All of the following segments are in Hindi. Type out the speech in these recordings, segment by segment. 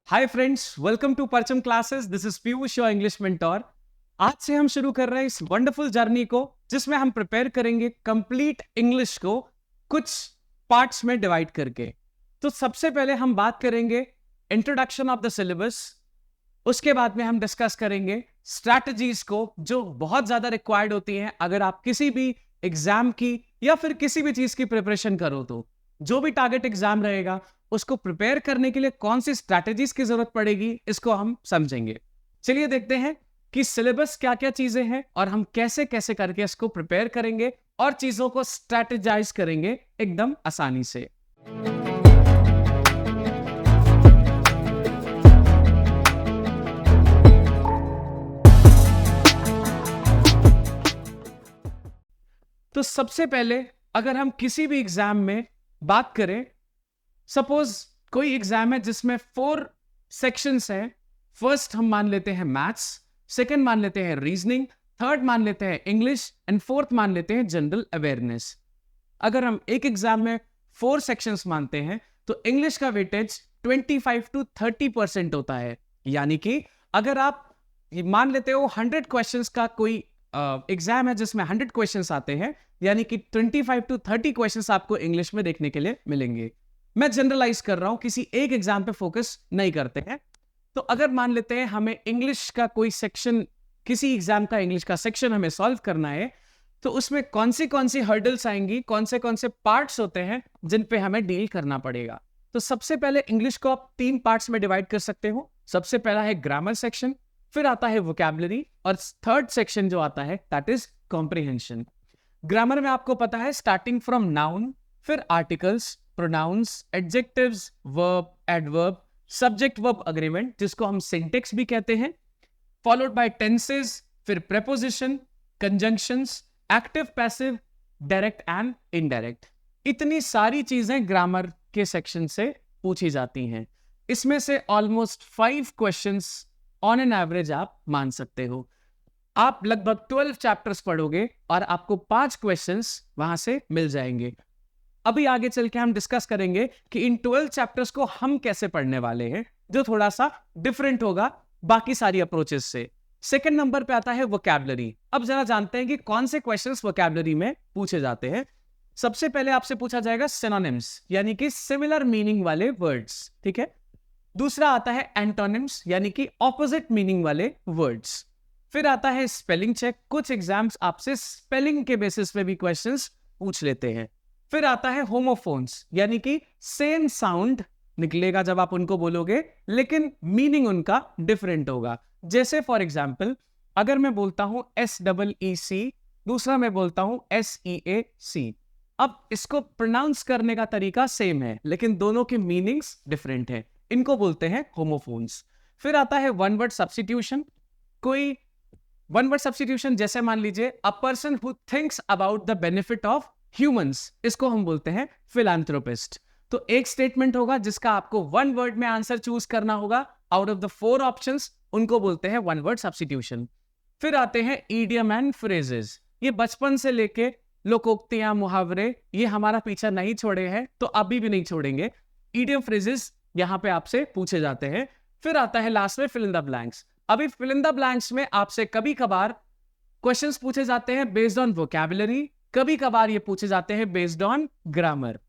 हाय फ्रेंड्स, वेलकम टू परचम classes. This is Piyush, your English mentor. आज से हम शुरू कर रहे हैं इस वंडरफुल जर्नी को, जिसमें हम प्रिपेयर करेंगे कंप्लीट इंग्लिश को कुछ पार्ट्स में डिवाइड करके। तो सबसे पहले हम बात करेंगे इंट्रोडक्शन ऑफ द सिलेबस। उसके बाद में हम डिस्कस करेंगे स्ट्रैटेजीज को, जो बहुत ज्यादा रिक्वायर्ड होती हैं अगर आप किसी भी एग्जाम की या फिर किसी भी चीज की प्रिपरेशन करो। तो जो भी टारगेट एग्जाम रहेगा उसको प्रिपेयर करने के लिए कौन सी स्ट्रैटेजीज की जरूरत पड़ेगी, इसको हम समझेंगे। चलिए देखते हैं कि सिलेबस क्या क्या चीजें हैं और हम कैसे कैसे करके इसको प्रिपेयर करेंगे और चीजों को स्ट्रैटेजाइज करेंगे एकदम आसानी से। तो सबसे पहले अगर हम किसी भी एग्जाम में बात करें, सपोज कोई एग्जाम है जिसमें 4 सेक्शंस हैं। फर्स्ट हम मान लेते हैं मैथ्स, सेकंड मान लेते हैं रीजनिंग, थर्ड मान लेते हैं इंग्लिश एंड फोर्थ मान लेते हैं जनरल अवेयरनेस। अगर हम एक एग्जाम में 4 सेक्शंस मानते हैं तो इंग्लिश का वेटेज 25 to 30% होता है। यानी कि अगर आप मान लेते हो 100 क्वेश्चंस का कोई एग्जाम है जिसमें 100 क्वेश्चंस आते हैं, यानी कि 25 to 30 क्वेश्चंस आपको इंग्लिश में देखने के लिए मिलेंगे। मैं जनरलाइज कर रहा हूं, किसी एक एग्जाम पे फोकस नहीं करते हैं। तो अगर मान लेते हैं हमें इंग्लिश का कोई सेक्शन, किसी एग्जाम का इंग्लिश का सेक्शन हमें सॉल्व करना है, तो उसमें कौन सी हर्डल्स आएंगी, कौन से पार्ट्स होते हैं जिन पे हमें डील करना पड़ेगा। तो सबसे पहले इंग्लिश को आप 3 पार्ट्स में डिवाइड कर सकते हो। सबसे पहला है ग्रामर सेक्शन, फिर आता है वोकैबुलरी, और थर्ड सेक्शन जो आता है दैट इज कॉम्प्रिहेंशन। ग्रामर में आपको पता है स्टार्टिंग फ्रॉम नाउन, फिर articles, pronouns, adjectives, verb, adverb, subject verb agreement, जिसको हम सिंटेक्स भी कहते हैं, फॉलोड बाय टेंसेस, फिर preposition, conjunctions, active, passive, direct and indirect. इतनी सारी चीजें ग्रामर के सेक्शन से पूछी जाती हैं। इसमें से almost 5 questions on an average आप मान सकते हो। आप लगभग 12 चैप्टर्स पढ़ोगे और आपको 5 क्वेश्चंस वहां से मिल जाएंगे। अभी आगे चल के हम डिस्कस करेंगे कि इन 12 चैप्टर्स को हम कैसे पढ़ने वाले हैं, जो थोड़ा सा डिफरेंट होगा बाकी सारी अप्रोचेस से। सेकंड नंबर पे आता है वोकैबुलरी। अब जरा जानते हैं कि कौन से क्वेश्चंस वोकैबुलरी में पूछे जाते हैं। सबसे पहले आपसे पूछा जाएगा सिनोनिम्स, यानी कि सिमिलर मीनिंग वाले वर्ड्स, ठीक है। दूसरा आता है एंटोनिम्स, यानी कि ऑपोजिट मीनिंग वाले वर्ड्स। फिर आता है स्पेलिंग चेक। कुछ एग्जाम्स आपसे स्पेलिंग के बेसिस पे भी क्वेश्चंस पूछ लेते हैं। फिर आता है होमोफोन्स, यानी कि सेम साउंड निकलेगा जब आप उनको बोलोगे, लेकिन मीनिंग उनका डिफरेंट होगा। जैसे फॉर एग्जाम्पल, अगर मैं बोलता हूं SEEC, दूसरा मैं बोलता हूं SEAC। अब इसको प्रोनाउंस करने का तरीका सेम है, लेकिन दोनों के मीनिंग्स डिफरेंट है। इनको बोलते हैं होमोफोन्स। फिर आता है वन वर्ड सब्स्टिट्यूशन। कोई वन वर्ड सब्स्टिट्यूशन, जैसे मान लीजिए a person who thinks about the benefit of humans, इसको हम बोलते हैं फिलैंथ्रोपिस्ट। तो एक स्टेटमेंट होगा जिसका आपको वन वर्ड में आंसर चूज करना होगा आउट ऑफ द 4 ऑप्शंस, उनको बोलते हैं वन वर्ड सब्स्टिट्यूशन। फिर आते हैं ईडियम एंड फ्रेजेस। ये बचपन से लेके लोकोक्तियां, मुहावरे, ये हमारा पीछा नहीं छोड़े हैं, तो अभी भी नहीं छोड़ेंगे। ईडियम फ्रेजेस यहां पे आपसे पूछे जाते हैं। फिर आता है लास्ट में फिल इन द ब्लैंक्स। अभी फिल इन द ब्लैंक्स में आपसे कभी कभार क्वेश्चंस पूछे जाते हैं बेस्ड ऑन वोकैबुलरी, कभी कभार ये पूछे जाते हैं बेस्ड ऑन ग्रामर।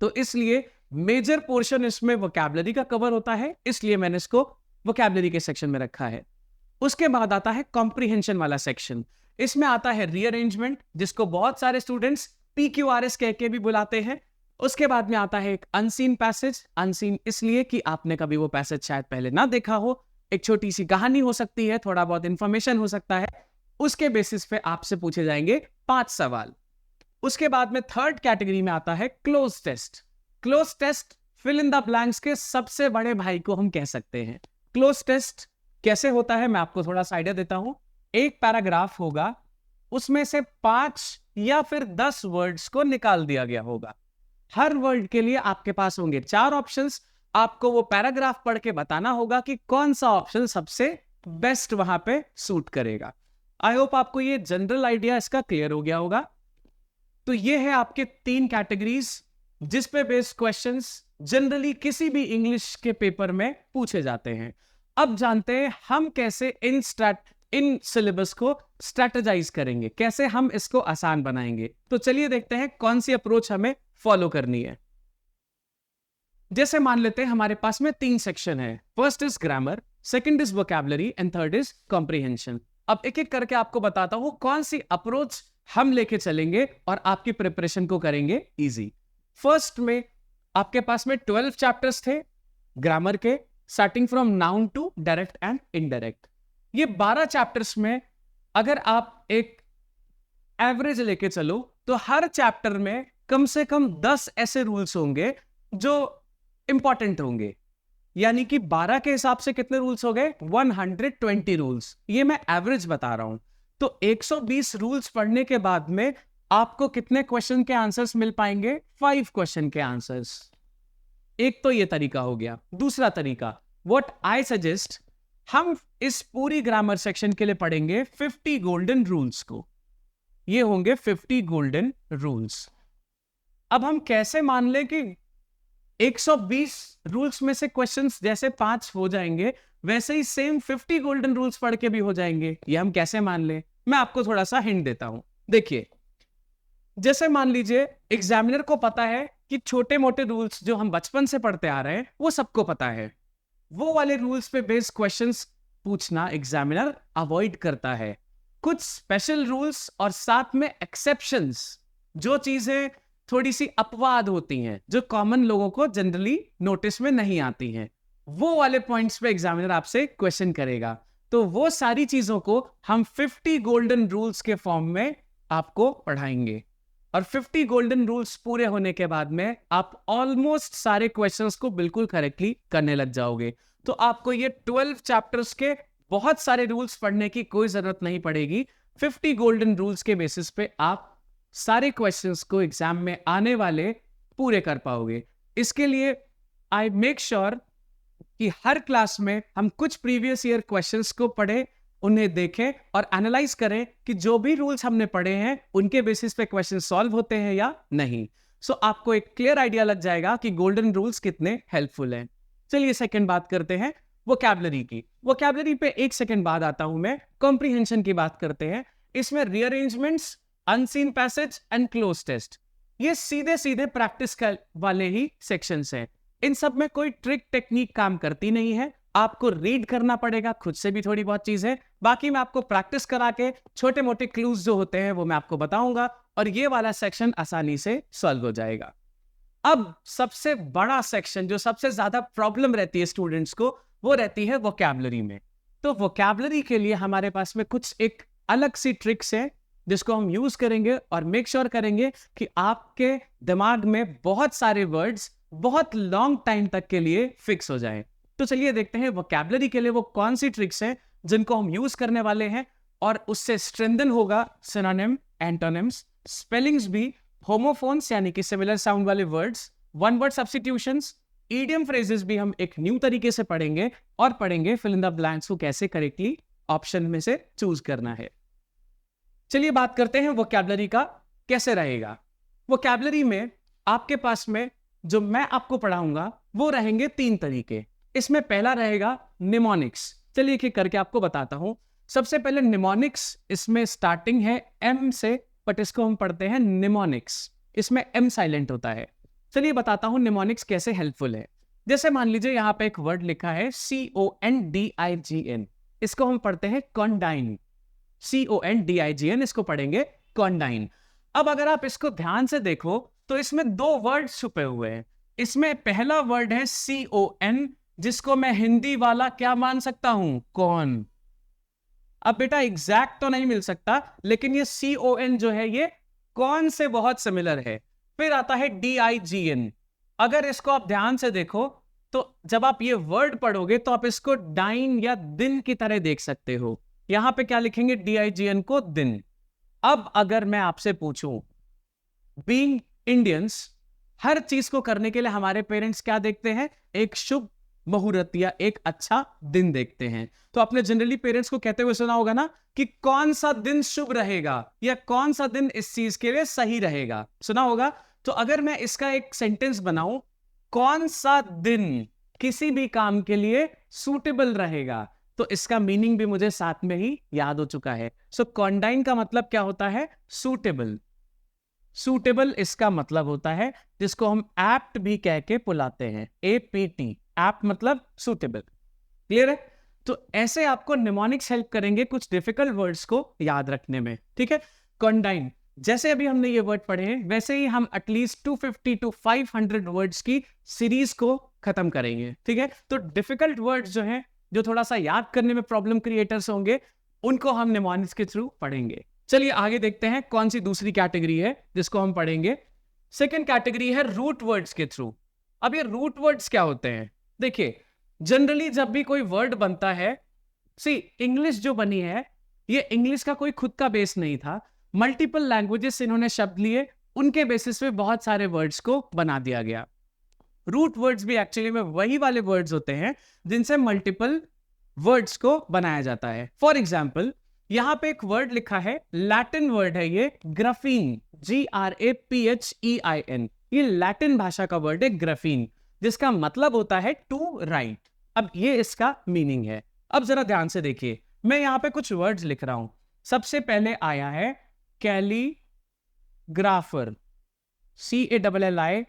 तो इसलिए मेजर पोर्शन इसमें वोकैबुलरी का कवर होता है, इसलिए मैंने इसको वोकैबुलरी के सेक्शन में रखा है। उसके बाद आता है कॉम्प्रिहेंशन वाला सेक्शन। इसमें आता है रीअरेंजमेंट, जिसको बहुत सारे स्टूडेंट्स PQRS कह के भी बुलाते हैं। उसके बाद में आता है एक अनसीन पैसेज। अनसीन इसलिए कि आपने कभी वो पैसेज शायद पहले ना देखा हो, एक छोटी सी कहानी हो सकती है, थोड़ा बहुत इंफॉर्मेशन हो सकता है, उसके बेसिस पे आपसे पूछे जाएंगे 5 सवाल। उसके बाद में थर्ड कैटेगरी में आता है cloze test. Cloze test fill in the blanks के सबसे बड़े भाई को हम कह सकते हैं। क्लोज टेस्ट कैसे होता है, मैं आपको थोड़ा सा आइडिया देता हूं। एक पैराग्राफ होगा, उसमें से 5 या फिर 10 वर्ड्स को निकाल दिया गया होगा। हर वर्ड के लिए आपके पास होंगे 4 ऑप्शंस। आपको वो पैराग्राफ पढ़ के बताना होगा कि कौन सा ऑप्शन सबसे बेस्ट वहां पे सूट करेगा। आई होप आपको ये जनरल आइडिया इसका क्लियर हो गया होगा। तो ये है आपके 3 कैटेगरीज, जिस पे बेस्ड क्वेश्चंस जनरली किसी भी इंग्लिश के पेपर में पूछे जाते हैं। अब जानते हैं हम कैसे इन सिलेबस को स्ट्रेटेजाइज करेंगे, कैसे हम इसको आसान बनाएंगे। तो चलिए देखते हैं कौन सी अप्रोच हमें फॉलो करनी है। जैसे मान लेते हैं हमारे पास में 3 सेक्शन है। First is grammar, second is vocabulary and third is comprehension. अब एक एक करके आपको बताता हूं कौन सी अप्रोच हम लेके चलेंगे और आपकी प्रिपरेशन को करेंगे इजी। फर्स्ट में आपके पास में 12 चैप्टर्स थे ग्रामर के, starting from noun to direct and indirect. ये 12 चैप्टर्स में अगर आप एक एवरेज लेके चलो तो हर चैप्टर में कम से कम 10 ऐसे रूल्स होंगे जो इंपॉर्टेंट होंगे। यानी कि 12 के हिसाब से कितने रूल्स हो गए? 120 रूल्स। ये मैं एवरेज बता रहा हूं। तो 120 रूल्स पढ़ने के बाद में आपको कितने क्वेश्चन के आंसर्स मिल पाएंगे? 5 क्वेश्चन के आंसर्स। एक तो ये तरीका हो गया। दूसरा तरीका, व्हाट आई सजेस्ट, हम इस पूरी ग्रामर सेक्शन के लिए पढ़ेंगे 50 गोल्डन रूल्स को। ये होंगे 50 गोल्डन रूल्स। अब हम कैसे मान लें कि 120 रूल्स में से क्वेश्चंस जैसे 5 हो जाएंगे, वैसे ही सेम 50 गोल्डन रूल्स पढ़ के भी हो जाएंगे? ये हम कैसे मान लें? मैं आपको थोड़ा सा हिंट देता हूं। देखिए, जैसे मान लीजिए एग्जामिनर को पता है कि छोटे मोटे रूल्स जो हम बचपन से पढ़ते आ रहे हैं वो सबको पता है। वो वाले रूल्स पे बेस्ड क्वेश्चंस पूछना एग्जामिनर अवॉइड करता है। कुछ स्पेशल रूल्स और साथ में एक्सेप्शंस, जो चीजें थोड़ी सी अपवाद होती हैं, जो कॉमन लोगों को जनरली नोटिस में नहीं आती हैं, वो वाले पॉइंट्स पे एग्जामिनर आपसे क्वेश्चन करेगा। तो वो सारी चीजों को हम 50 गोल्डन रूल्स के फॉर्म में आपको पढ़ाएंगे। और 50 गोल्डन रूल्स पूरे होने के बाद में आप ऑलमोस्ट सारे क्वेश्चंस को बिल्कुल करेक्टली करने लग जाओगे। तो आपको ये 12 चैप्टर्स के बहुत सारे रूल्स पढ़ने की कोई जरूरत नहीं पड़ेगी। 50 गोल्डन रूल्स के बेसिस पे आप सारे क्वेश्चंस को एग्जाम में आने वाले पूरे कर पाओगे। इसके लिए आई मेक श्योर कि हर क्लास में हम कुछ प्रीवियस ईयर क्वेश्चंस को पढ़े, उन्हें देखें और एनालाइज करें कि जो भी रूल्स हमने पढ़े हैं उनके बेसिस पे क्वेश्चन सॉल्व होते हैं या नहीं। सो आपको एक क्लियर आइडिया लग जाएगा कि गोल्डन रूल्स कितने हेल्पफुल हैं। चलिए सेकंड बात करते हैं वोकैबुलरी की। वोकैबुलरी पे एक सेकंड बाद आता हूं मैं। कॉम्प्रिहेंशन की बात करते हैं। इसमें rearrangements, unseen passage and cloze test, ये सीधे सीधे प्रैक्टिस वाले ही सेक्शंस हैं। इन सब में कोई ट्रिक टेक्निक काम करती नहीं है। आपको रीड करना पड़ेगा, खुद से भी थोड़ी बहुत चीज है, बाकी मैं आपको प्रैक्टिस करा के छोटे मोटे क्लूज जो होते हैं वो मैं आपको बताऊंगा और ये वाला सेक्शन आसानी से सॉल्व हो जाएगा। अब सबसे बड़ा सेक्शन जो सबसे ज्यादा प्रॉब्लम रहती है स्टूडेंट्स को, वो रहती है वोकैबुलरी में। तो वोकैबुलरी के लिए हमारे पास में कुछ एक अलग सी ट्रिक्स है जिसको हम यूज करेंगे और मेक श्योर करेंगे कि आपके दिमाग में बहुत सारे वर्ड्स बहुत लॉन्ग टाइम तक के लिए फिक्स हो जाएं। तो चलिए देखते हैं वोकैबुलरी के लिए वो कौन सी ट्रिक्स हैं जिनको हम यूज करने वाले हैं और उससे स्ट्रेंथन होगा सिनोनिम, एंटोनिम्स, स्पेलिंग्स भी, होमोफोन्स यानी कि सिमिलर साउंड वाले words, one word substitutions, idiom phrases भी हम एक न्यू तरीके से पढ़ेंगे और पढ़ेंगे फिल इन द ब्लैंक्स को कैसे करेक्टली ऑप्शन में से चूज करना है। चलिए बात करते हैं वोकैबुलरी का कैसे रहेगा। वोकैबुलरी में आपके पास में जो मैं आपको पढ़ाऊंगा वो रहेंगे 3 तरीके। इसमें पहला रहेगा निमोनिक्स। चलिए एक करके आपको बताता हूं। सबसे पहले निमोनिक्स, इसमें स्टार्टिंग है एम से, बट इसको हम पढ़ते हैं निमोनिक्स। इसमें एम साइलेंट होता है। चलिए बताता हूं निमोनिक्स कैसे हेल्पफुल है। जैसे मान लीजिए यहां पे एक वर्ड लिखा है CONDIGN, इसको हम पढ़ते हैं कॉन्डाइन। CONDIGN, इसको पढ़ेंगे कॉन्डाइन। अब अगर आप इसको ध्यान से देखो तो इसमें 2 वर्ड छुपे हुए हैं। इसमें पहला वर्ड है CON, जिसको मैं हिंदी वाला क्या मान सकता हूं? कौन। अब बेटा एग्जैक्ट तो नहीं मिल सकता, लेकिन ये CON जो है ये कौन से बहुत सिमिलर है। फिर आता है DIGN। अगर इसको आप ध्यान से देखो तो जब आप ये वर्ड पढ़ोगे तो आप इसको डाइन या दिन की तरह देख सकते हो। यहां पे क्या लिखेंगे? DIGN को दिन। अब अगर मैं आपसे पूछूं, बीइंग इंडियंस, हर चीज को करने के लिए हमारे पेरेंट्स क्या देखते हैं? एक शुभ मुहूर्त या एक अच्छा दिन देखते हैं। तो आपने जनरली पेरेंट्स को कहते हुए सुना होगा ना कि कौन सा दिन शुभ रहेगा या कौन सा दिन इस चीज के लिए सही रहेगा, सुना होगा। तो अगर मैं इसका एक सेंटेंस बनाऊं, कौन सा दिन किसी भी काम के लिए सूटेबल रहेगा, तो इसका मीनिंग भी मुझे साथ में ही याद हो चुका है। सो कॉन्डाइन का मतलब क्या होता है? सूटेबल। सूटेबल इसका मतलब होता है, जिसको हम एप्ट भी कह के बुलाते हैं, APT, एप्ट मतलब सूटेबल। क्लियर है? तो ऐसे आपको निमोनिक्स हेल्प करेंगे कुछ डिफिकल्ट वर्ड्स को याद रखने में, ठीक है। कॉन्डाइन, जैसे अभी हमने ये वर्ड पढ़े हैं, वैसे ही हम एटलीस्ट 250 to 500 वर्ड्स की सीरीज को खत्म करेंगे, ठीक है। तो डिफिकल्ट वर्ड्स जो हैं, जो थोड़ा सा याद करने में प्रॉब्लम क्रिएटर्स होंगे, उनको हम निमोनिक्स के थ्रू पढ़ेंगे। चलिए आगे देखते हैं कौन सी दूसरी कैटेगरी है जिसको हम पढ़ेंगे। सेकेंड कैटेगरी है रूट वर्ड्स के थ्रू। अब ये रूट वर्ड्स क्या होते हैं? देखिए, जनरली जब भी कोई वर्ड बनता है, इंग्लिश जो बनी है, ये इंग्लिश का कोई खुद का बेस नहीं था। मल्टीपल लैंग्वेजेस से इन्होंने शब्द लिए, उनके बेसिस पे बहुत सारे वर्ड्स को बना दिया गया। रूट वर्ड्स भी एक्चुअली में वही वाले वर्ड्स होते हैं जिनसे मल्टीपल वर्ड्स को बनाया जाता है। फॉर एग्जाम्पल, यहां पे एक वर्ड लिखा है, लैटिन वर्ड है ये, ग्राफीन, GRAPHEIN। ये लैटिन भाषा का वर्ड है ग्राफीन, जिसका मतलब होता है टू राइट। अब ये इसका मीनिंग है। अब जरा ध्यान से देखिए, मैं यहां पे कुछ वर्ड्स लिख रहा हूं। सबसे पहले आया है कैलीग्राफर, CALLIGRAPHER,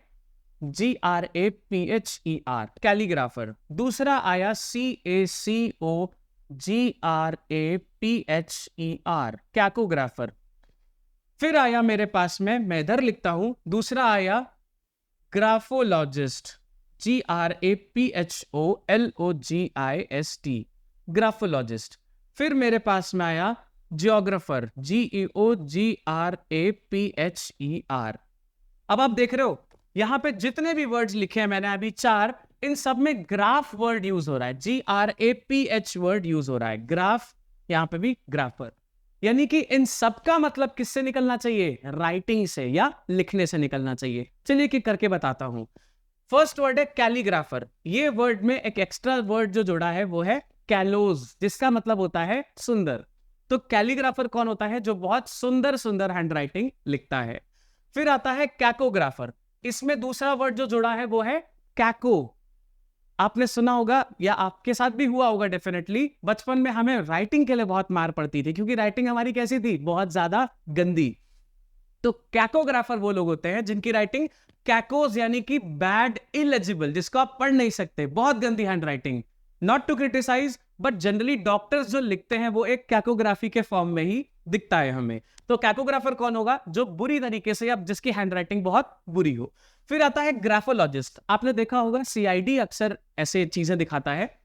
कैलीग्राफर। दूसरा आया CACOGRAPHER, कैकोग्राफर। फिर आया मेरे पास में, मैं इधर लिखता हूं, दूसरा आया ग्राफोलॉजिस्ट, GRAPHOLOGIST, ग्राफोलॉजिस्ट। फिर मेरे पास में आया जियोग्राफर, GEOGRAPHER। अब आप देख रहे हो, यहां पे जितने भी वर्ड्स लिखे हैं मैंने अभी 4, इन सब में ग्राफ वर्ड यूज हो रहा है, GRAPH वर्ड यूज हो रहा है, ग्राफ, यहां पे भी ग्राफर। यानी कि इन सब का मतलब किससे निकलना चाहिए? राइटिंग से या लिखने से निकलना चाहिए। चलिए कि करके बताता हूं। फर्स्ट वर्ड है कैलीग्राफर। ये वर्ड में एक एक्स्ट्रा वर्ड जो जोड़ा है वो है कैलोज, जिसका मतलब होता है सुंदर। तो कैलीग्राफर कौन होता है? जो बहुत सुंदर सुंदर हैंडराइटिंग लिखता है। फिर आता है कैकोग्राफर। इसमें दूसरा वर्ड जो जोड़ा है वो है कैको। आपने सुना होगा या आपके साथ भी हुआ होगा डेफिनेटली, बचपन में हमें राइटिंग के लिए बहुत मार पड़ती थी, क्योंकि राइटिंग हमारी कैसी थी? बहुत ज्यादा गंदी। तो कैकोग्राफर वो लोग होते हैं जिनकी राइटिंग कैकोज, यानी कि बैड, इलेजिबल, जिसको आप पढ़ नहीं सकते, बहुत गंदी handwriting. Not to criticise, but generally doctors जो लिखते हैं वो एक कैकोग्राफी के फॉर्म में ही दिखता है हमें। तो कैकोग्राफर कौन होगा? जो बुरी तरीके से, अब जिसकी हैंडराइटिंग बहुत बुरी हो। फिर आता है ग्राफोलॉजिस्ट। आपने देखा होगा CID अक्सर ऐसे चीजें दिखाता है।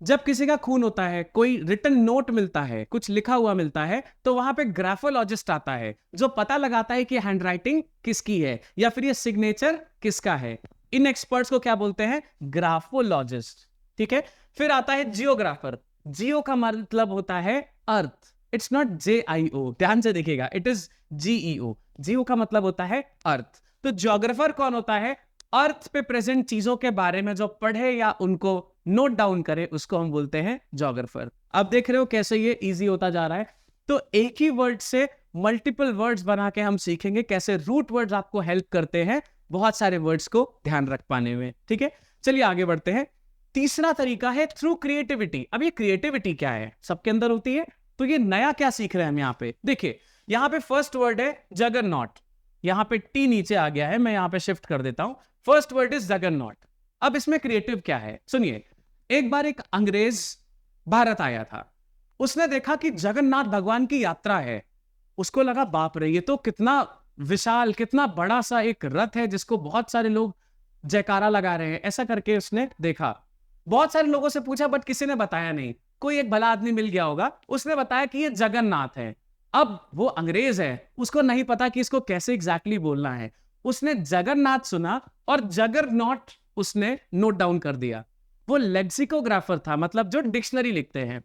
जब किसी का खून होता है, कोई रिटन नोट मिलता है, कुछ लिखा हुआ मिलता है, तो वहां पे ग्राफोलॉजिस्ट आता है, जो पता लगाता है कि हैंडराइटिंग किसकी है या फिर ये सिग्नेचर किसका है। इन एक्सपर्ट्स को क्या बोलते हैं? ग्राफोलॉजिस्ट, ठीक है। फिर आता है जियोग्राफर। जियो का मतलब होता है अर्थ, इट्स नॉट JIO, ध्यान से देखिएगा, इट इज GEO। जियो का मतलब होता है अर्थ। तो जियोग्राफर कौन होता है? अर्थ पे प्रेजेंट चीजों के बारे में जो पढ़े या उनको नोट डाउन करे, उसको हम बोलते हैं जियोग्राफर। अब देख रहे हो कैसे ये इजी होता जा रहा है। तो एक ही वर्ड से मल्टीपल वर्ड्स बना के हम सीखेंगे कैसे रूट वर्ड्स आपको हेल्प करते हैं बहुत सारे वर्ड्स को ध्यान रख पाने में, ठीक है। चलिए आगे बढ़ते हैं। तीसरा तरीका है थ्रू क्रिएटिविटी। अब ये क्रिएटिविटी क्या है? सबके अंदर होती है, तो ये नया क्या सीख रहे हैं हम यहाँ पे? देखिए, यहाँ पे फर्स्ट वर्ड है जगरनॉट, यहाँ पे T नीचे आ गया है, मैं यहाँ पे शिफ्ट कर देता हूं। First word is juggernaut. अब इसमें क्रिएटिव क्या है? सुनिए, एक बार एक अंग्रेज भारत आया था, उसने देखा कि जगन्नाथ भगवान की यात्रा है, उसको लगा बाप रे, ये तो कितना विशाल, कितना बड़ा सा एक रथ है जिसको बहुत सारे लोग जयकारा लगा रहे हैं। ऐसा करके उसने देखा, बहुत सारे लोगों से पूछा, बट किसी ने बताया नहीं। कोई एक भला आदमी मिल गया होगा, उसने बताया कि ये जगन्नाथ है। अब वो अंग्रेज है, उसको नहीं पता कि इसको कैसे एग्जैक्टली बोलना है। उसने जगन्नाथ सुना और जगरनॉट उसने नोट डाउन कर दिया। वो लेक्सिकोग्राफर था, मतलब जो डिक्शनरी लिखते हैं।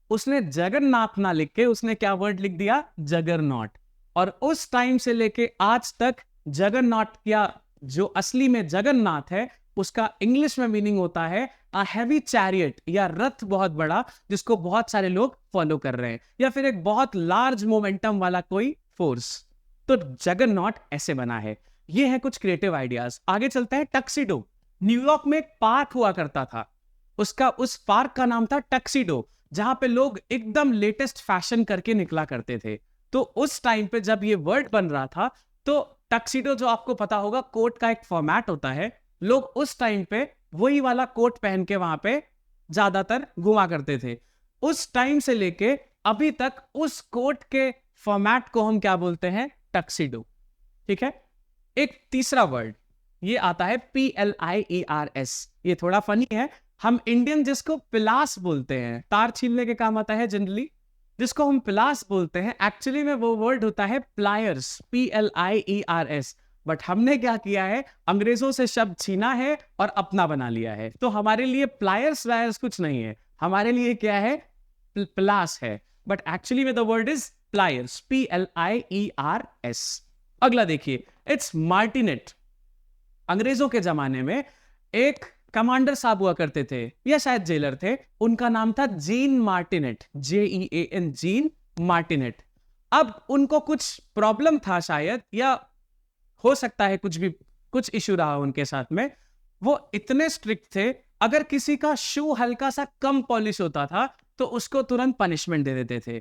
उसने जगन्नाथ ना लिख के उसने क्या वर्ड लिख दिया? जगरनॉट। और उस टाइम से लेके आज तक जगन्नाथ, या जो असली में जगन्नाथ है, उसका इंग्लिश में मीनिंग होता है अ हैवी चैरियट, या रथ बहुत बड़ा जिसको बहुत सारे लोग फॉलो कर रहे हैं, या फिर एक बहुत लार्ज मोमेंटम वाला कोई फोर्स। तो जगरनॉट ऐसे बना है। ये है कुछ क्रिएटिव आइडियाज। आगे चलते हैं, टक्सिडो। न्यूयॉर्क में एक पार्क हुआ करता था, उस पार्क का नाम था टक्सिडो, जहां पे लोग एकदम लेटेस्ट फैशन करके निकला करते थे। तो उस टाइम पे जब ये वर्ड बन रहा था, तो टक्सिडो, जो आपको पता होगा कोट का एक फॉर्मेट होता है, लोग उस टाइम पे वही वाला कोट पहन के वहां पे ज्यादातर घुमा करते थे। उस टाइम से लेके अभी तक उस कोट के फॉर्मेट को हम क्या बोलते हैं? टक्सिडो। ठीक है। एक तीसरा वर्ड ये आता है PLIERS। ये थोड़ा फनी है। हम इंडियन जिसको पिलास बोलते हैं, तार छीलने के काम आता है जनरली, जिसको हम पिलास बोलते हैं, एक्चुअली में वो वर्ड होता है प्लायर्स, PLIERS। बट हमने क्या किया है, अंग्रेजों से शब्द छीना है और अपना बना लिया है। तो हमारे लिए प्लायर्स वायर्स कुछ नहीं है, हमारे लिए क्या है? प्लास है। बट एक्चुअली में the word is pliers, PLIERS। अगला देखिए, इट्स मार्टिनेट। अंग्रेजों के जमाने में एक कमांडर साहब हुआ करते थे, या शायद जेलर थे, उनका नाम था जीन मार्टिनेट, JEAN, जीन मार्टिनेट। अब उनको कुछ प्रॉब्लम था शायद, या हो सकता है कुछ इशू रहा उनके साथ में। वो इतने स्ट्रिक्ट थे, अगर किसी का शू हल्का सा कम पॉलिश होता था तो उसको तुरंत पनिशमेंट दे देते थे।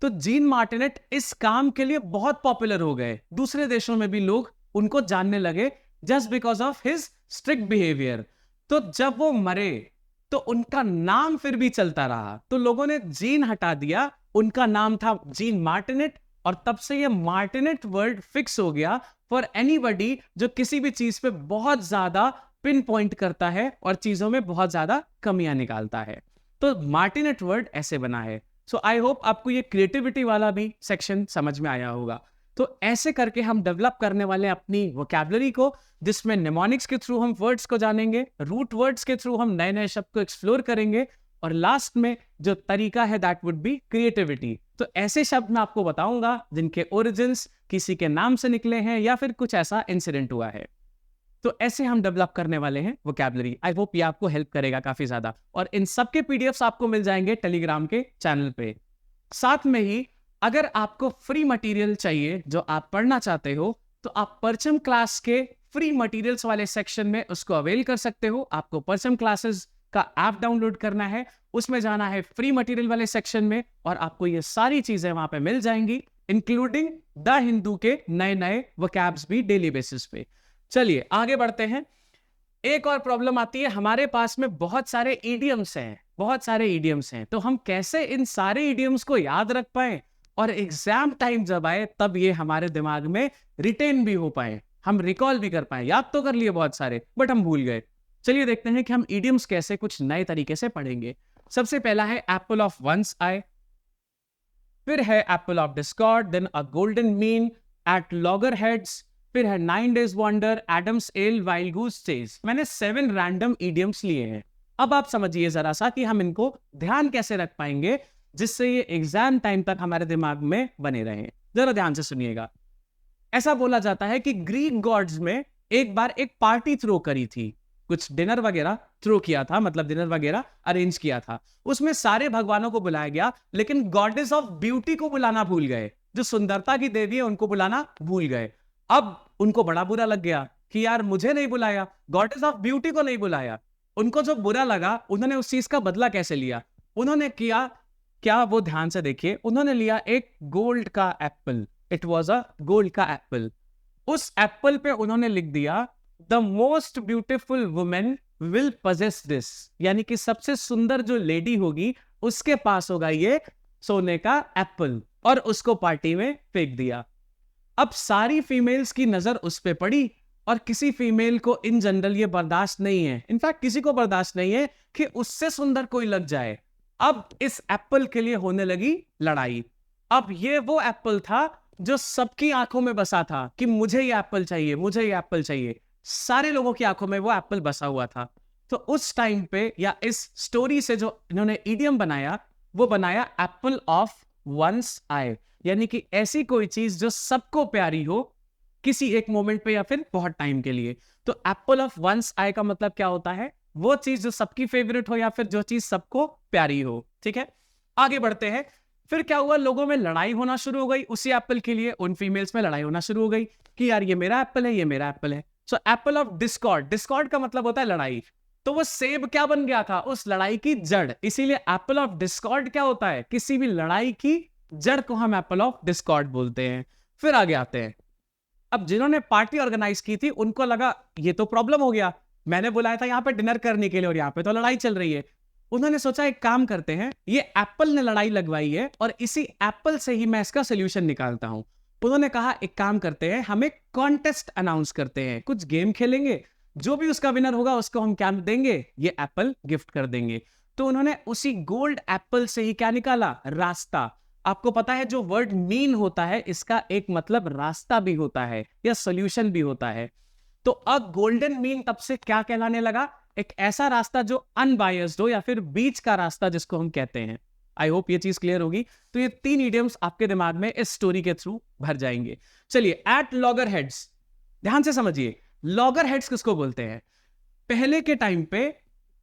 तो जीन मार्टिनेट इस काम के लिए बहुत पॉपुलर हो गए, दूसरे देशों में भी लोग उनको जानने लगे just because of his strict behaviour. तो जब वो मरे तो उनका नाम फिर भी चलता रहा, तो लोगों ने जीन हटा दिया, उनका नाम था जीन मार्टिनेट, और तब से ये मार्टिनेट वर्ड फिक्स हो गया फॉर एनीबडी जो किसी भी चीज पे बहुत ज्यादा पिन पॉइंट करता है और चीजों में बहुत ज्यादा कमियां निकालता है। तो मार्टिनेट वर्ड ऐसे बना है। सो आई होप आपको ये क्रिएटिविटी वाला भी सेक्शन समझ में आया होगा। तो ऐसे करके हम डेवलप करने वाले अपनी वोकैबुलरी को, जिसमें निमोनिक्स के थ्रू हम वर्ड्स को जानेंगे, रूट वर्ड्स के थ्रू हम नए नए शब्द को एक्सप्लोर करेंगे, और लास्ट में जो तरीका है दैट वुड बी क्रिएटिविटी। तो ऐसे शब्द मैं आपको बताऊंगा जिनके ओरिजिन्स किसी के नाम से निकले हैं या फिर कुछ ऐसा इंसिडेंट हुआ है। तो ऐसे हम डेवलप करने वाले हैं वोकैबुलरी। आई होप ये आपको हेल्प करेगा काफी ज्यादा, और इन सब के पीडीएफ्स आपको मिल जाएंगे टेलीग्राम के चैनल पे। साथ में ही अगर आपको फ्री मटेरियल चाहिए जो आप पढ़ना चाहते हो, तो आप परचम क्लास के फ्री मटेरियल्स वाले सेक्शन में उसको अवेल कर सकते हो। आपको परचम क्लासेस का ऐप डाउनलोड करना है, उसमें जाना है फ्री मटेरियल वाले सेक्शन में, और आपको ये सारी चीजें वहां पे मिल जाएंगी, इंक्लूडिंग द हिंदू के नए नए वोकैब्स भी डेली बेसिस पे। चलिए आगे बढ़ते हैं। एक और प्रॉब्लम आती है, हमारे पास में बहुत सारे इडियम्स हैं, तो हम कैसे इन सारे इडियम्स को याद रख पाए और एग्जाम टाइम जब आए तब ये हमारे दिमाग में रिटेन भी हो पाए, हम रिकॉल भी कर पाए। याद तो कर लिए बहुत सारे, बट हम भूल गए। चलिए देखते हैं कि हम इडियम्स कैसे कुछ नए तरीके से पढ़ेंगे। सबसे पहला है एप्पल ऑफ वंस आई, फिर है apple of discord, then a golden mean, at loggerheads, फिर है 9 days wonder, Adam's ale, wild goose chase. मैंने 7 रैंडम इडियम्स लिए हैं। अब आप समझिए जरा सा कि हम इनको ध्यान कैसे रख पाएंगे जिससे ये एग्जाम टाइम तक हमारे दिमाग में बने रहे। जरा ध्यान से सुनिएगा। ऐसा बोला जाता है कि ग्रीक गॉड्स में एक बार एक पार्टी थ्रो करी थी, कुछ डिनर वगैरह थ्रो किया था, मतलब डिनर वगैरह अरेंज किया था। उसमें सारे भगवानों को बुलाया गया, लेकिन गॉडेस ऑफ ब्यूटी को बुलाना भूल गए, जो सुंदरता की देवी है उनको बुलाना भूल गए। अब उनको बड़ा बुरा लग गया कि यार मुझे नहीं बुलाया, गॉडेस ऑफ ब्यूटी को नहीं बुलाया। उनको जो बुरा लगा, उन्होंने उस चीज का बदला कैसे लिया? उन्होंने किया क्या, वो ध्यान से देखिए। उन्होंने लिया एक गोल्ड का Apple, it was a gold का एप्पल। उस एप्पल पे उन्होंने लिख दिया the most beautiful women will possess this, यानी कि सबसे सुंदर जो लेडी होगी उसके पास होगा ये सोने का एप्पल, और उसको पार्टी में फेंक दिया। अब सारी फीमेल्स की नजर उस पे पड़ी, और किसी फीमेल को इन जनरल ये बर्दाश्त नहीं है, इनफैक्ट किसी को बर्दाश्त नहीं है कि उससे सुंदर कोई लग जाए। अब इस एप्पल के लिए होने लगी लड़ाई। अब ये वो एप्पल था जो सबकी आंखों में बसा था कि मुझे ये एप्पल चाहिए, मुझे ये एप्पल चाहिए। सारे लोगों की आंखों में वो एप्पल बसा हुआ था। तो उस टाइम पे, या इस स्टोरी से जो इन्होंने इडियम बनाया, वो बनाया एप्पल ऑफ वंस आई, यानी कि ऐसी कोई चीज जो सबको प्यारी हो किसी एक मोमेंट पे या फिर बहुत टाइम के लिए। तो एप्पल ऑफ वंस आई का मतलब क्या होता है? वो चीज जो सबकी फेवरेट हो या फिर जो चीज सबको प्यारी हो। ठीक है, आगे बढ़ते हैं। फिर क्या हुआ, लोगों में लड़ाई होना शुरू हो गई उसी एप्पल के लिए, उन फीमेल्स में लड़ाई होना शुरू हो गई कि यार ये मेरा एप्पल है, ये मेरा एप्पल है। So Apple of Discord, Discord का मतलब होता है लड़ाई। तो वो सेब क्या बन गया था, उस लड़ाई की जड़। इसीलिए एप्पल ऑफ डिस्कॉर्ड क्या होता है, किसी भी लड़ाई की जड़ को हम एप्पल ऑफ डिस्कॉर्ड बोलते हैं। फिर आगे आते हैं, अब जिन्होंने पार्टी ऑर्गेनाइज की थी उनको लगा ये तो प्रॉब्लम हो गया, मैंने बुलाया था यहाँ पे डिनर करने के लिए और यहाँ पे तो लड़ाई चल रही है। उन्होंने सोचा एक काम करते हैं, ये एप्पल ने लड़ाई लगवाई है और इसी एप्पल से ही मैं इसका सोल्यूशन निकालता हूं। उन्होंने कहा एक काम करते हैं, हम एक कॉन्टेस्ट अनाउंस करते हैं, कुछ गेम खेलेंगे, जो भी उसका विनर होगा उसको हम क्या देंगे, ये एप्पल गिफ्ट कर देंगे। तो उन्होंने उसी गोल्ड एप्पल से ही क्या निकाला, रास्ता। आपको पता है जो वर्ड मीन होता है इसका एक मतलब रास्ता भी होता है या सोल्यूशन भी होता है। तो अब गोल्डन मीन तब से क्या कहलाने लगा, एक ऐसा रास्ता जो अनबायस्ड हो या फिर बीच का रास्ता जिसको हम कहते हैं। आई होप ये चीज क्लियर होगी। तो ये 3 इडियम्स आपके दिमाग में इस स्टोरी के थ्रू भर जाएंगे। चलिए, एट लॉगर हेड्स, ध्यान से समझिए, लॉगर हेड्स किसको बोलते हैं। पहले के टाइम पे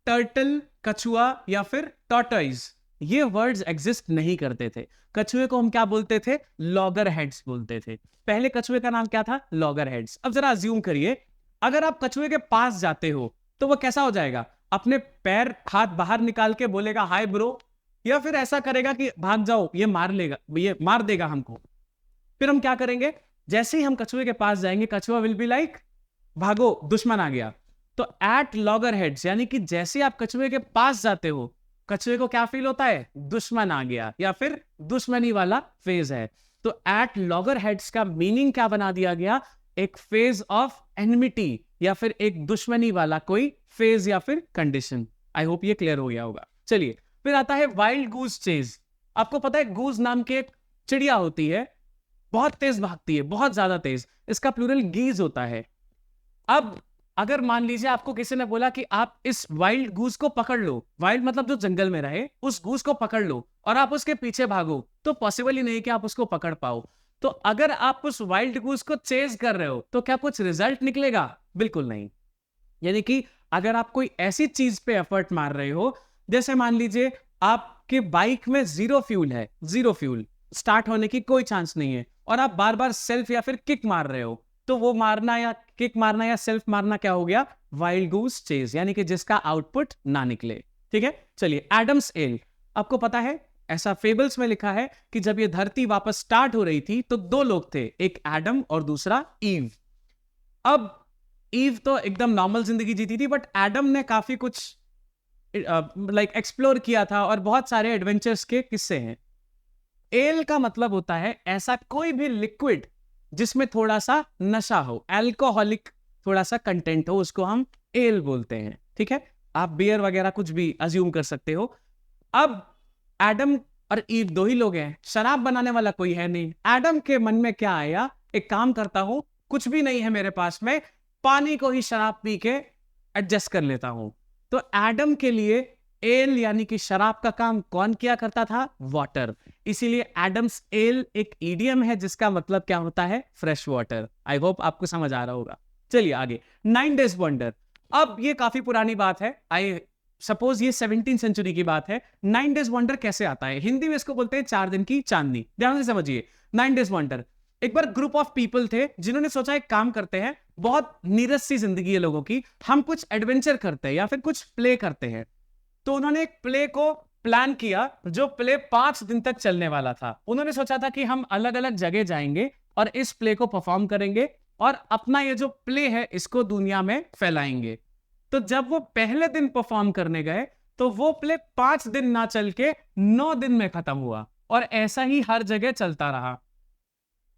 टर्टल, कछुआ या फिर टॉर्टॉइज, ये वर्ड्स एग्जिस्ट नहीं करते थे। कछुए को हम क्या बोलते थे, लॉगर हेड्स बोलते थे। पहले कछुए का नाम क्या था, लॉगर हेड्स। अब जरा अज्यूम करिए, अगर आप कछुए के पास जाते हो तो वो कैसा हो जाएगा, अपने पैर हाथ बाहर निकाल के बोलेगा हाय ब्रो, या फिर ऐसा करेगा कि भाग जाओ ये मार लेगा, ये मार देगा हमको। फिर हम क्या करेंगे, जैसे ही हम कछुए के पास जाएंगे कछुआ विल बी लाइक भागो दुश्मन आ गया। तो एट लॉगर हेड्स यानी कि जैसे आप कछुए के पास जाते हो कछुए को क्या फील होता है, दुश्मन आ गया या फिर दुश्मनी वाला फेज है। तो एट लॉगर हेड्स का मीनिंग क्या बना दिया गया, एक फेज ऑफ एनमिटी या फिर एक दुश्मनी वाला कोई फेज या फिर कंडीशन। आई होप ये क्लियर हो गया होगा। चलिए, फिर आता है वाइल्ड गूज चेज। आपको पता है गूज नाम की एक चिड़िया होती है, बहुत तेज भागती है, बहुत ज्यादा तेज, इसका प्लूरल गीज होता है। अब अगर मान लीजिए आपको किसी ने बोला कि आप इस वाइल्ड गूस को पकड़ लो, वाइल्ड मतलब जो जंगल में रहे, उस गूस को पकड़ लो और आप उसके पीछे भागो, तो पॉसिबल ही नहीं कि आप उसको पकड़ पाओ। तो अगर आप उस वाइल्ड गूस को चेज कर रहे हो तो क्या कुछ रिजल्ट निकलेगा, बिल्कुल नहीं। यानी कि अगर आप कोई ऐसी चीज पे एफर्ट मार रहे हो, जैसे मान लीजिए आपके बाइक में जीरो फ्यूल है, जीरो फ्यूल, स्टार्ट होने की कोई चांस नहीं है, और आप बार बार सेल्फ या फिर किक मार रहे हो, तो वो मारना या किक मारना या सेल्फ मारना क्या हो गया, वाइल्ड गूस चेज, यानी कि जिसका आउटपुट ना निकले। ठीक है, चलिए, एडम्स एल, आपको पता है ऐसा फेबल्स में लिखा है कि जब ये धरती वापस स्टार्ट हो रही थी तो 2 लोग थे, एक एडम और दूसरा ईव। अब ईव तो एकदम नॉर्मल जिंदगी जीती थी, बट एडम ने काफी कुछ एक्सप्लोर किया था और बहुत सारे एडवेंचर्स के किस्से हैं। एल का मतलब होता है ऐसा कोई भी लिक्विड जिसमें थोड़ा सा नशा हो, अल्कोहलिक थोड़ा सा कंटेंट हो, उसको हम एल बोलते हैं। ठीक है, आप बियर वगैरह कुछ भी अज्यूम कर सकते हो। अब एडम और ईव 2 ही लोग हैं, शराब बनाने वाला कोई है नहीं। एडम के मन में क्या आया, एक काम करता हूं, कुछ भी नहीं है मेरे पास में, पानी को ही शराब पी के एडजस्ट कर लेता हूं। तो एडम के लिए एल यानी कि शराब का काम कौन किया करता था, वाटर। इसीलिए एडम्स एल एक इडियम है जिसका मतलब क्या होता है, फ्रेश वाटर। आई होप आपको समझ आ रहा होगा। चलिए आगे, 9 डेज वंडर। अब ये काफी पुरानी बात है, आई सपोज ये 17th सेंचुरी की बात है। 9 डेज वंडर कैसे आता है, हिंदी में इसको बोलते हैं 4 दिन की चांदनी। ध्यान से समझिए, 9 डेज वंडर, एक बार ग्रुप ऑफ पीपल थे जिन्होंने सोचा एक काम करते हैं, बहुत नीरस सी जिंदगी है लोगों की, हम कुछ एडवेंचर करते हैं या फिर कुछ प्ले करते हैं। तो उन्होंने एक प्ले को प्लान किया, जो प्ले 5 दिन तक चलने वाला था। उन्होंने सोचा था कि हम अलग अलग जगह जाएंगे और इस प्ले को परफॉर्म करेंगे और अपना ये जो प्ले है इसको दुनिया में फैलाएंगे। तो जब वो पहले दिन परफॉर्म करने गए तो वो प्ले 5 दिन ना चल के 9 दिन में खत्म हुआ, और ऐसा ही हर जगह चलता रहा।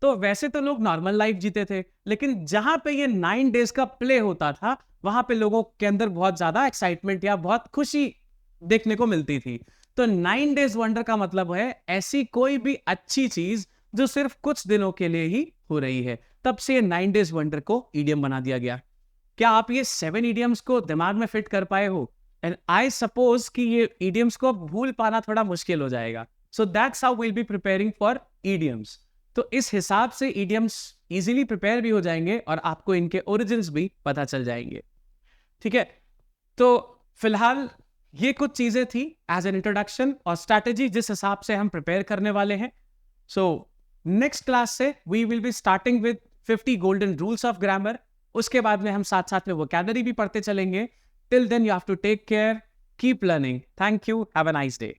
तो वैसे तो लोग नॉर्मल लाइफ जीते थे, लेकिन जहां पे ये 9 डेज का प्ले होता था वहां पे लोगों के अंदर बहुत ज्यादा एक्साइटमेंट या बहुत खुशी देखने को मिलती थी। तो 9 डेज वंडर का मतलब है ऐसी कोई भी अच्छी चीज जो सिर्फ कुछ दिनों के लिए ही हो रही है। तब से 9 डेज वंडर को इडियम बना दिया गया। क्या आप ये 7 इडियम्स को दिमाग में फिट कर पाए हो? एंड आई सपोज कि ये इडियम्स को भूल पाना थोड़ा मुश्किल हो जाएगा। So that's how we'll be preparing for idioms. तो इस हिसाब से इडियम्स इजीली प्रिपेयर भी हो जाएंगे और आपको इनके ओरिजिन्स भी पता चल जाएंगे। ठीक है, तो फिलहाल ये कुछ चीजें थी एज एन इंट्रोडक्शन और स्ट्रैटेजी जिस हिसाब से हम प्रिपेयर करने वाले हैं. सो नेक्स्ट क्लास से we will be starting with 50 golden rules of grammar. उसके बाद में हम साथ साथ में वोकैबुलरी भी पढ़ते चलेंगे. Till then you have to take care, keep learning. Thank you, have a nice day.